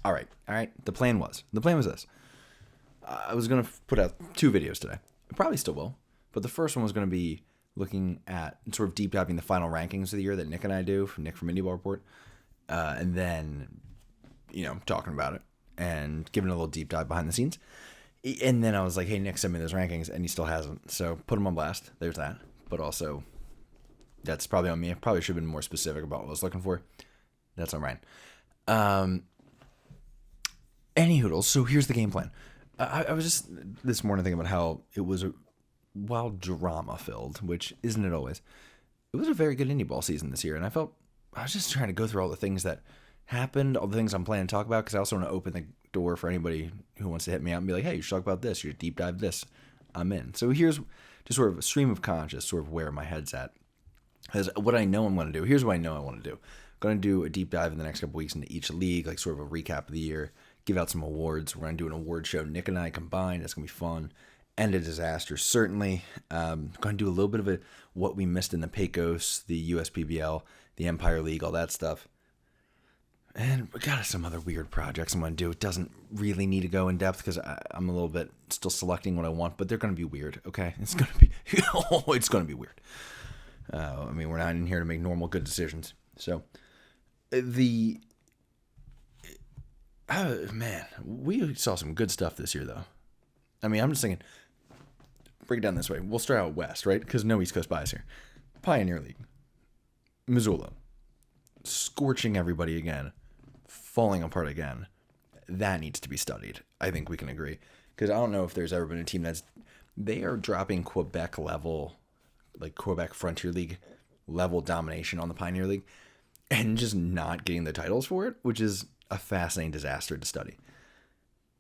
All right. The plan was this. I was going to put out 2 videos today. I probably still will. But the first one was going to be looking at sort of deep diving the final rankings of the year that Nick and I do, from Nick from Indy Report. And then, talking about it and giving a little deep dive behind the scenes. And then I was like, hey, Nick, send me those rankings. And he still hasn't. So put him on blast. There's that. But also, that's probably on me. I probably should have been more specific about what I was looking for. That's on Ryan. Any hoodles. So here's the game plan. I was just this morning thinking about how it was while drama filled, which isn't it always. It was a very good indie ball season this year, and I was just trying to go through all the things that happened, all the things I'm planning to talk about, because I also want to open the door for anybody who wants to hit me out and be like, hey, you should talk about this, you should deep dive this. I'm in. So here's just sort of a stream of conscious, sort of where my head's at. Because what I know I'm going to do, here's what I know I want to do. I'm going to do a deep dive in the next couple weeks into each league, like sort of a recap of the year, give out some awards. We're going to do an award show, Nick and I combined. It's going to be fun. End a disaster, certainly. Going to do a little bit of what we missed in the Pecos, the USPBL, the Empire League, all that stuff. And we got some other weird projects I'm going to do. It doesn't really need to go in depth because I'm a little bit still selecting what I want, but they're going to be weird, okay? It's going to be, it's going to be weird. We're not in here to make normal good decisions. So, we saw some good stuff this year, though. I'm just thinking, break it down this way. We'll start out west, right? Because no East Coast bias here. Pioneer League. Missoula. Scorching everybody again. Falling apart again. That needs to be studied. I think we can agree. Because I don't know if there's ever been a team they are dropping Quebec level, like Quebec Frontier League level domination on the Pioneer League and just not getting the titles for it, which is a fascinating disaster to study.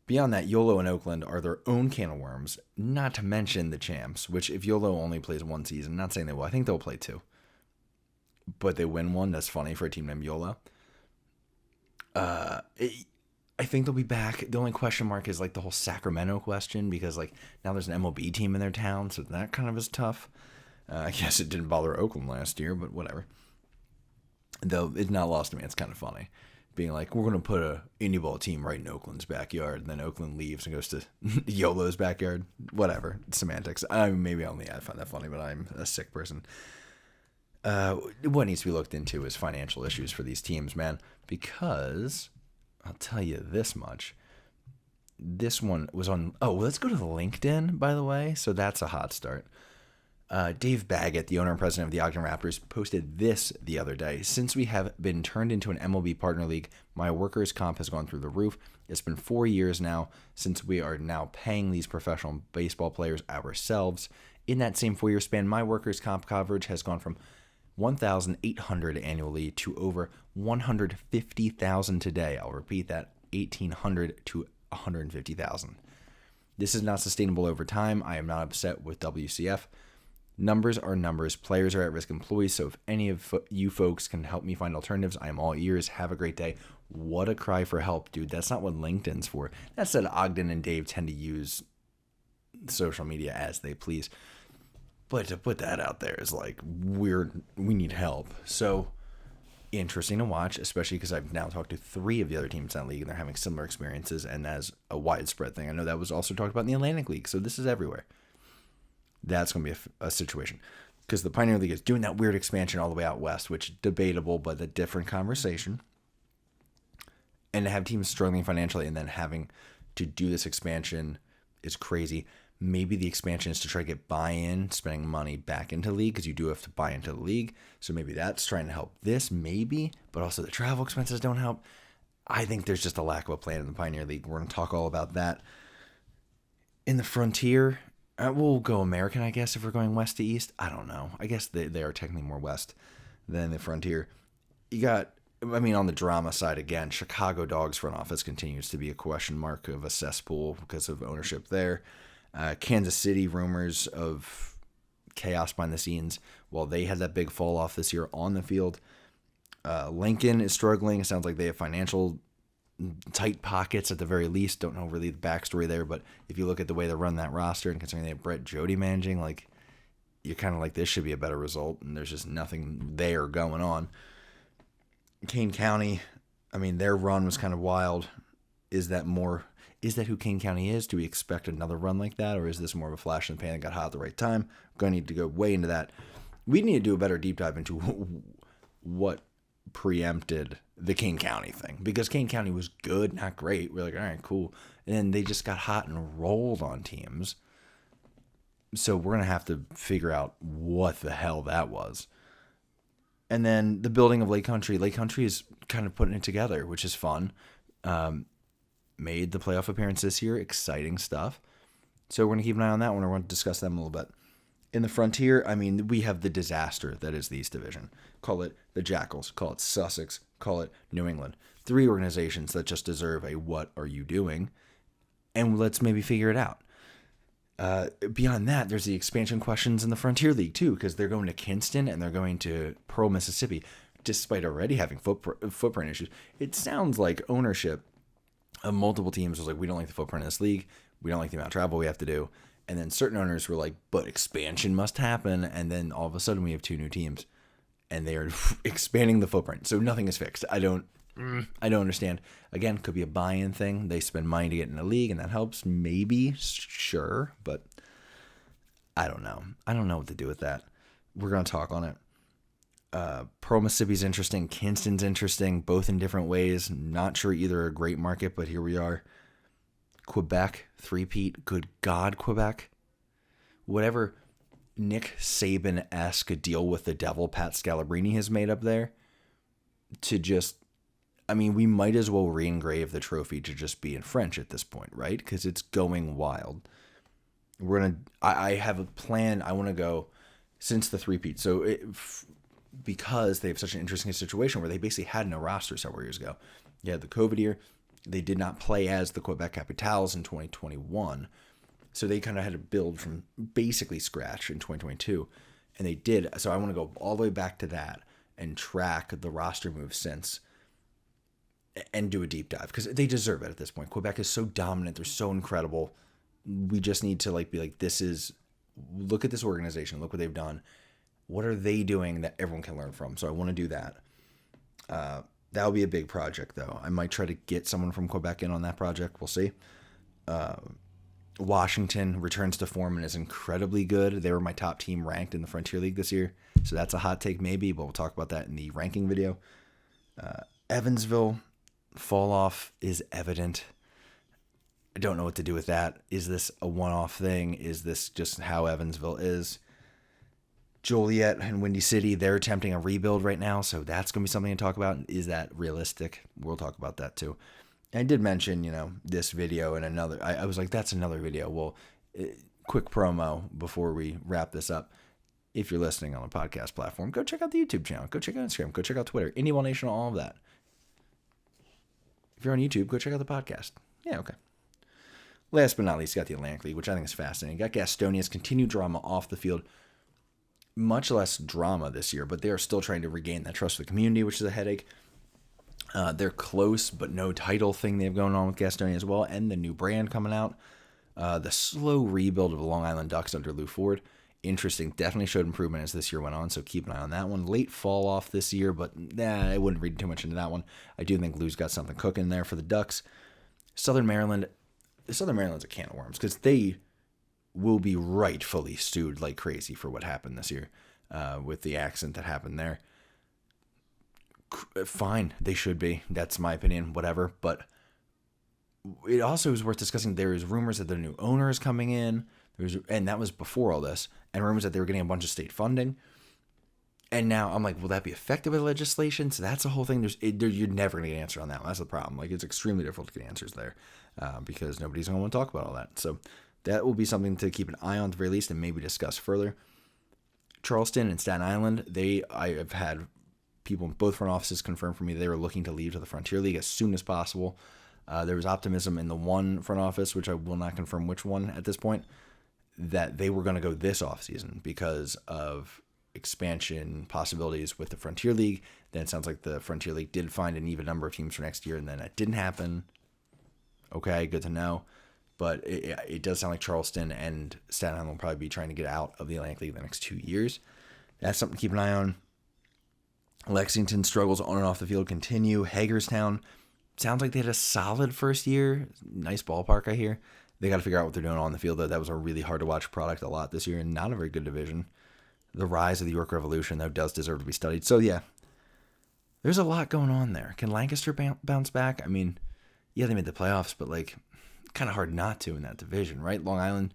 Beyond that, YOLO and Oakland are their own can of worms, not to mention the champs, which if YOLO only plays 1 season, not saying they will, I think they'll play 2. But they win 1, that's funny for a team named YOLO. I think they'll be back. The only question mark is like the whole Sacramento question, because like now there's an MLB team in their town, so that kind of is tough. I guess it didn't bother Oakland last year, but whatever. Though it's not lost to me, it's kind of funny. Being like, we're going to put a indie ball team right in Oakland's backyard, and then Oakland leaves and goes to YOLO's backyard. Whatever. Semantics. Maybe only I find that funny, but I'm a sick person. What needs to be looked into is financial issues for these teams, man. Because, I'll tell you this much. This one was on... Oh, let's go to the LinkedIn, by the way. So that's a hot start. Dave Baggett, the owner and president of the Ogden Raptors, posted this the other day. Since we have been turned into an MLB partner league, my workers' comp has gone through the roof. It's been 4 years now since we are now paying these professional baseball players ourselves. In that same 4-year span, my workers' comp coverage has gone from $1,800 annually to over $150,000 today. I'll repeat that, $1,800 to $150,000. This is not sustainable over time. I am not upset with WCF. Numbers are numbers. Players are at-risk employees, so if any of you folks can help me find alternatives, I am all ears. Have a great day. What a cry for help, dude. That's not what LinkedIn's for. That said, Ogden and Dave tend to use social media as they please. But to put that out there is like, we need help. So, interesting to watch, especially because I've now talked to 3 of the other teams in that league, and they're having similar experiences, and as a widespread thing. I know that was also talked about in the Atlantic League, so this is everywhere. That's going to be a situation, because the Pioneer League is doing that weird expansion all the way out west, which is debatable, but a different conversation. And to have teams struggling financially and then having to do this expansion is crazy. Maybe the expansion is to try to get buy-in, spending money back into the league, because you do have to buy into the league. So maybe that's trying to help this, maybe, but also the travel expenses don't help. I think there's just a lack of a plan in the Pioneer League. We're going to talk all about that. In the Frontier, we'll go American, I guess, if we're going west to east. I don't know. I guess they are technically more west than the Frontier. You got, on the drama side again, Chicago Dogs front office continues to be a question mark of a cesspool because of ownership there. Kansas City, rumors of chaos behind the scenes while they had that big fall off this year on the field. Lincoln is struggling. It sounds like they have financial tight pockets at the very least. Don't know really the backstory there, but if you look at the way they run that roster and considering they have Brett Jody managing, like, you're kind of like, this should be a better result, and there's just nothing there going on. Kane County, their run was kind of wild. Is that who King County is? Do we expect another run like that? Or is this more of a flash in the pan that got hot at the right time? We're going to need to go way into that. We need to do a better deep dive into what preempted the King County thing, because King County was good, not great. We're like, all right, cool. And then they just got hot and rolled on teams. So we're going to have to figure out what the hell that was. And then the building of Lake Country. Lake Country is kind of putting it together, which is fun. Made the playoff appearance this year. Exciting stuff. So we're going to keep an eye on that one. I want to discuss them a little bit. In the Frontier, I mean, we have the disaster that is the East Division. Call it the Jackals. Call it Sussex. Call it New England. 3 organizations that just deserve a what are you doing? And let's maybe figure it out. Beyond that, there's the expansion questions in the Frontier League, too, because they're going to Kinston and they're going to Pearl, Mississippi, despite already having footprint issues. It sounds like ownership of multiple teams was like, we don't like the footprint of this league. We don't like the amount of travel we have to do. And then certain owners were like, but expansion must happen. And then all of a sudden we have 2 new teams and they are expanding the footprint. So nothing is fixed. I don't understand. Again, could be a buy-in thing. They spend money to get in a league and that helps. Maybe, sure. But I don't know. I don't know what to do with that. We're going to talk on it. Pearl, Mississippi's interesting. Kinston's interesting, both in different ways. Not sure either are a great market, but here we are. Quebec, 3-peat. Good God, Quebec. Whatever Nick Saban-esque deal with the devil Pat Scalabrini has made up there to just, I mean, we might as well re-engrave the trophy to just be in French at this point, right? Because it's going wild. I have a plan. I want to go since the 3-peat. So because they have such an interesting situation where they basically had no roster several years ago. You had the COVID year. They did not play as the Quebec Capitals in 2021. So they kind of had to build from basically scratch in 2022. And they did. So I want to go all the way back to that and track the roster moves since and do a deep dive because they deserve it at this point. Quebec is so dominant. They're so incredible. We just need to be like, look at this organization. Look what they've done. What are they doing that everyone can learn from? So I want to do that. That'll be a big project, though. I might try to get someone from Quebec in on that project. We'll see. Washington returns to form and is incredibly good. They were my top team ranked in the Frontier League this year. So that's a hot take maybe, but we'll talk about that in the ranking video. Evansville, fall off is evident. I don't know what to do with that. Is this a one-off thing? Is this just how Evansville is? Joliet and Windy City, they're attempting a rebuild right now, so that's going to be something to talk about. Is that realistic? We'll talk about that too. I did mention, this video and another. I was like, that's another video. Well, quick promo before we wrap this up. If you're listening on a podcast platform, go check out the YouTube channel. Go check out Instagram. Go check out Twitter. Indy Nation, all of that. If you're on YouTube, go check out the podcast. Yeah, okay. Last but not least, got the Atlantic League, which I think is fascinating. Got Gastonia's continued drama off the field. Much less drama this year, but they are still trying to regain that trust of the community, which is a headache. They're close, but no title thing they have going on with Gastonia as well, and the new brand coming out. The slow rebuild of the Long Island Ducks under Lou Ford. Interesting. Definitely showed improvement as this year went on, so keep an eye on that one. Late fall off this year, but I wouldn't read too much into that one. I do think Lou's got something cooking there for the Ducks. Southern Maryland's a can of worms because they will be rightfully sued like crazy for what happened this year with the accident that happened there. Fine, they should be. That's my opinion, whatever. But it also is worth discussing. There is rumors that the new owner is coming in, and that was before all this, and rumors that they were getting a bunch of state funding. And now I'm like, will that be affected by legislation? So that's the whole thing. You're never going to get an answer on that one. That's the problem. It's extremely difficult to get answers there because nobody's going to want to talk about all that. So that will be something to keep an eye on at the very least and maybe discuss further. Charleston and Staten Island, I have had people in both front offices confirm for me they were looking to leave to the Frontier League as soon as possible. There was optimism in the one front office, which I will not confirm which one at this point, that they were going to go this offseason because of expansion possibilities with the Frontier League. Then it sounds like the Frontier League did find an even number of teams for next year, and then that didn't happen. Okay, good to know. But it does sound like Charleston and Staten Island will probably be trying to get out of the Atlantic League the next 2 years. That's something to keep an eye on. Lexington struggles on and off the field continue. Hagerstown, sounds like they had a solid first year. Nice ballpark, I hear. They got to figure out what they're doing on the field, though. That was a really hard to watch product a lot this year, and not a very good division. The rise of the York Revolution, though, does deserve to be studied. So, yeah, there's a lot going on there. Can Lancaster bounce back? I mean, yeah, they made the playoffs, but, like, kind of hard not to in that division, right? Long Island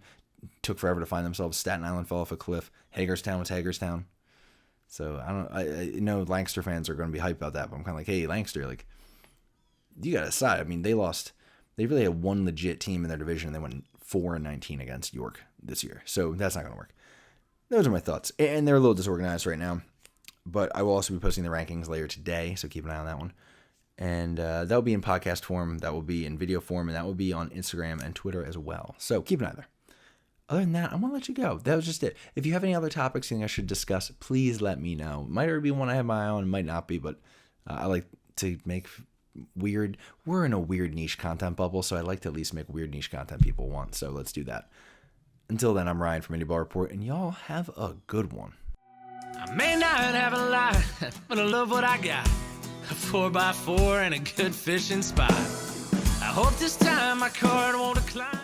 took forever to find themselves. Staten Island fell off a cliff. Hagerstown was Hagerstown. So, I know Lancaster fans are going to be hyped about that, but I'm kind of like, hey, Lancaster, like, you got to decide. I mean, they really had one legit team in their division, and they went 4-19 against York this year. So, that's not going to work. Those are my thoughts. And they're a little disorganized right now. But I will also be posting the rankings later today, so keep an eye on that one. And that will be in podcast form, that will be in video form, and that will be on Instagram and Twitter as well. So keep an eye there. Other than that, I'm going to let you go. That was just it. If you have any other topics you think I should discuss, please let me know. It might already be one I have my eye on, it might not be, but I like to make we're in a weird niche content bubble, so I like to at least make weird niche content people want. So let's do that. Until then, I'm Ryan from Indy Ball Report, and y'all have a good one. I may not have a lot, but I love what I got. A 4x4 and a good fishing spot. I hope this time my card won't decline.